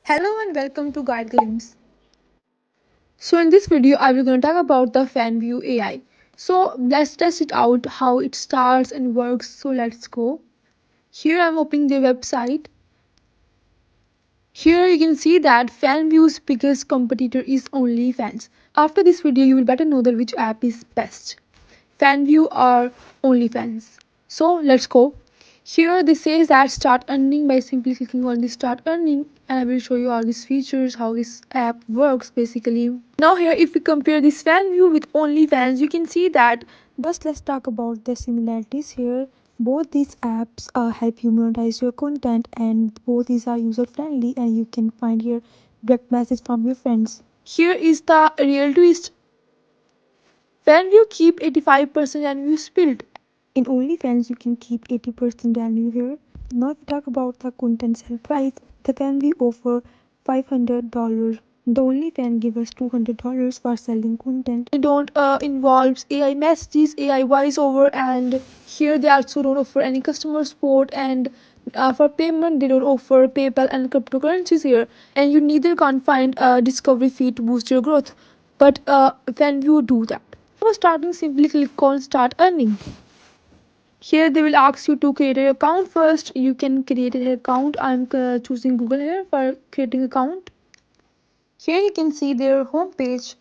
Hello and welcome to Guide Glimpse. So in this video, I will going to talk about the Fanvue AI. So let's test it out, how it starts and works. So let's go. Here I'm opening their website. Here you can see that Fanvue's biggest competitor is OnlyFans. After this video, you will better know that which app is best, Fanvue or OnlyFans. So let's go. Here this says that start earning by simply clicking on the start earning, and I will show you all these features, how this app works basically. Now here if we compare this Fanvue with OnlyFans, you can see that. First let's talk about the similarities here. Both these apps help you monetize your content, and both these are user friendly, and you can find here direct message from your friends. Here is the real twist. Fanvue keep 85% and you spilled. In OnlyFans, you can keep 80% value here. Now, if we talk about the content sale price, the Fanvue offer $500. The OnlyFans give us $200 for selling content. They don't involve AI messages, AI voiceover, and here they also don't offer any customer support. And for payment, they don't offer PayPal and cryptocurrencies here. And you neither can't find a discovery fee to boost your growth. But Fanvue do that. For starting, simply click on start earning. Here they will ask you to create an account first. You can create an account. I'm choosing Google here for creating account. Here you can see their home page.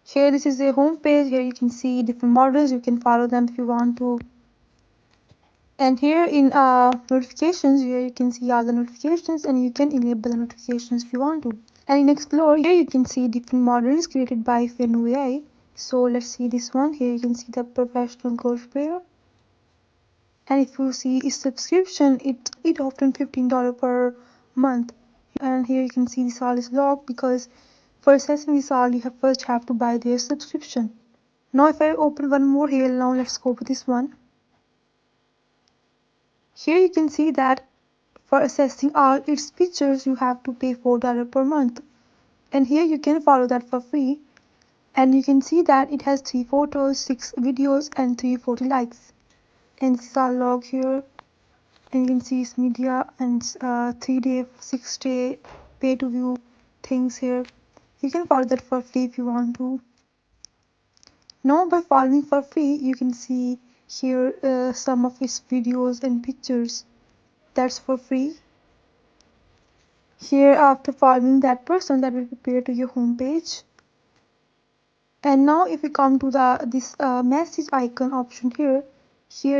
Here this is their home page. Here you can see different models. You can follow them if you want to. And here in notifications, here you can see all the notifications, and you can enable the notifications if you want to. And in explore, here you can see different models created by Fanvue AI. So let's see this one. Here you can see the professional golf player. And if you see its subscription, it often $15 per month. And here you can see this all is locked, because for accessing this all you first have to buy their subscription. Now if I open one more here, now let's go with this one. Here you can see that for accessing all its features you have to pay $4 per month. And here you can follow that for free. And you can see that it has 3 photos, 6 videos, and 340 likes. And this is all log here. And you can see its media and 3-day, 6-day pay to view things here. You can follow that for free if you want to. Now by following for free, you can see here some of its videos and pictures. That's for free. Here after following that person, that will prepare to your home page. And now if we come to this message icon option here,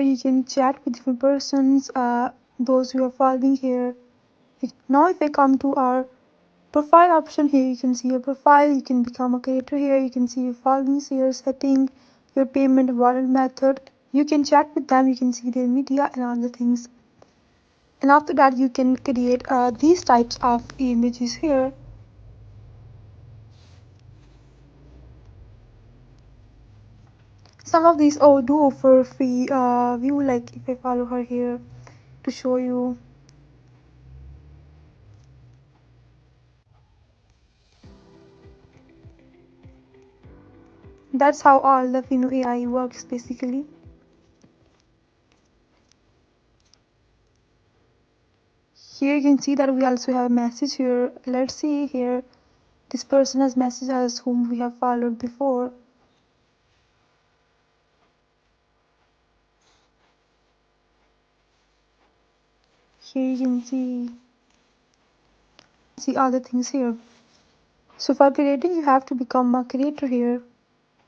you can chat with different persons, those who are following here. Now if I come to our profile option, here you can see your profile. You can become a creator here. You can see your followings here, setting your payment wallet method. You can chat with them. You can see their media and all the things. And after that you can create these types of images here. Some of these do offer free view, like if I follow her here to show you. That's how all the Fanvue AI works basically. Here you can see that we also have a message here. Let's see here. This person has messaged us whom we have followed before. Here you can see all the things here. So for creating, you have to become a creator here.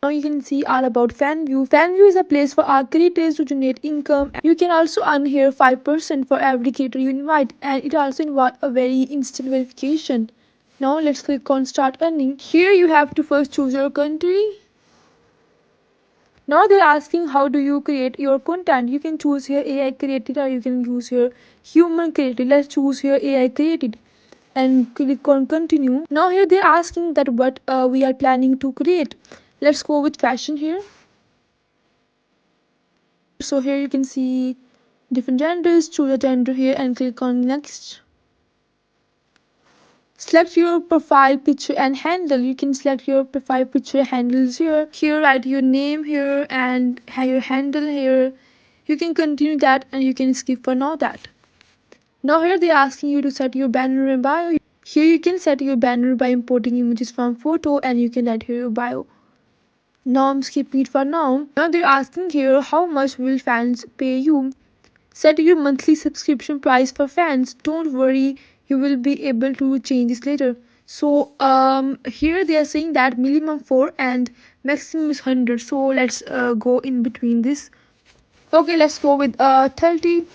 Now you can see all about Fanvue. Fanvue is a place for our creators to generate income. You can also earn here 5% for every creator you invite, and it also involves a very instant verification. Now let's click on start earning. Here you have to first choose your country. Now they're asking how do you create your content. You can choose here AI created, or you can use here human created. Let's choose here AI created and click on continue. Now here they're asking that what we are planning to create. Let's go with fashion here. So here you can see different genders. Choose a gender here and click on next. Select your profile picture and handle. You can select your profile picture handles here. Here write your name here and your handle here. You can continue that, and you can skip for now that. Now here they're asking you to set your banner and bio. Here you can set your banner by importing images from photo and you can add here your bio. Now I'm skipping it for now. Now they're asking here how much will fans pay you. Set your monthly subscription price for fans. Don't worry, you will be able to change this later. So here they are saying that minimum 4 and maximum is 100. So let's go in between this. Okay, let's go with 30.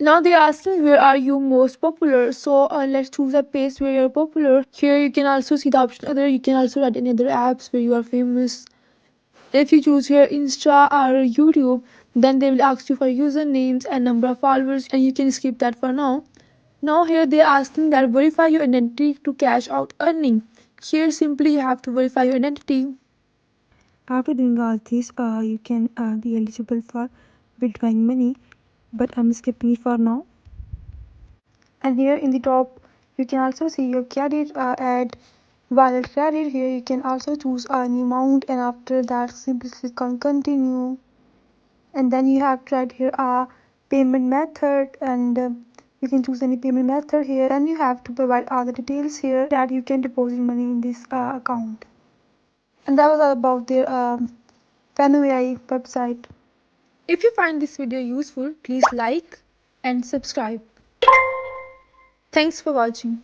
Now they're asking where are you most popular. So let's choose a page where you're popular. Here you can also see the option other. You can also add any other apps where you are famous. If you choose here Insta or YouTube, then they will ask you for usernames and number of followers and you can skip that for now. Now here they are asking that verify your identity to cash out earning. Here simply you have to verify your identity. After doing all this, you can be eligible for withdrawing money, but I'm skipping it for now. And here in the top, you can also see your credit, add wallet credit. Here you can also choose any amount, and after that, simply click on continue. And then you have to add here a payment method, and you can choose any payment method here. Then you have to provide all the details here that you can deposit money in this account. And that was all about their Fanvue AI website. If you find this video useful, please like and subscribe. Thanks for watching.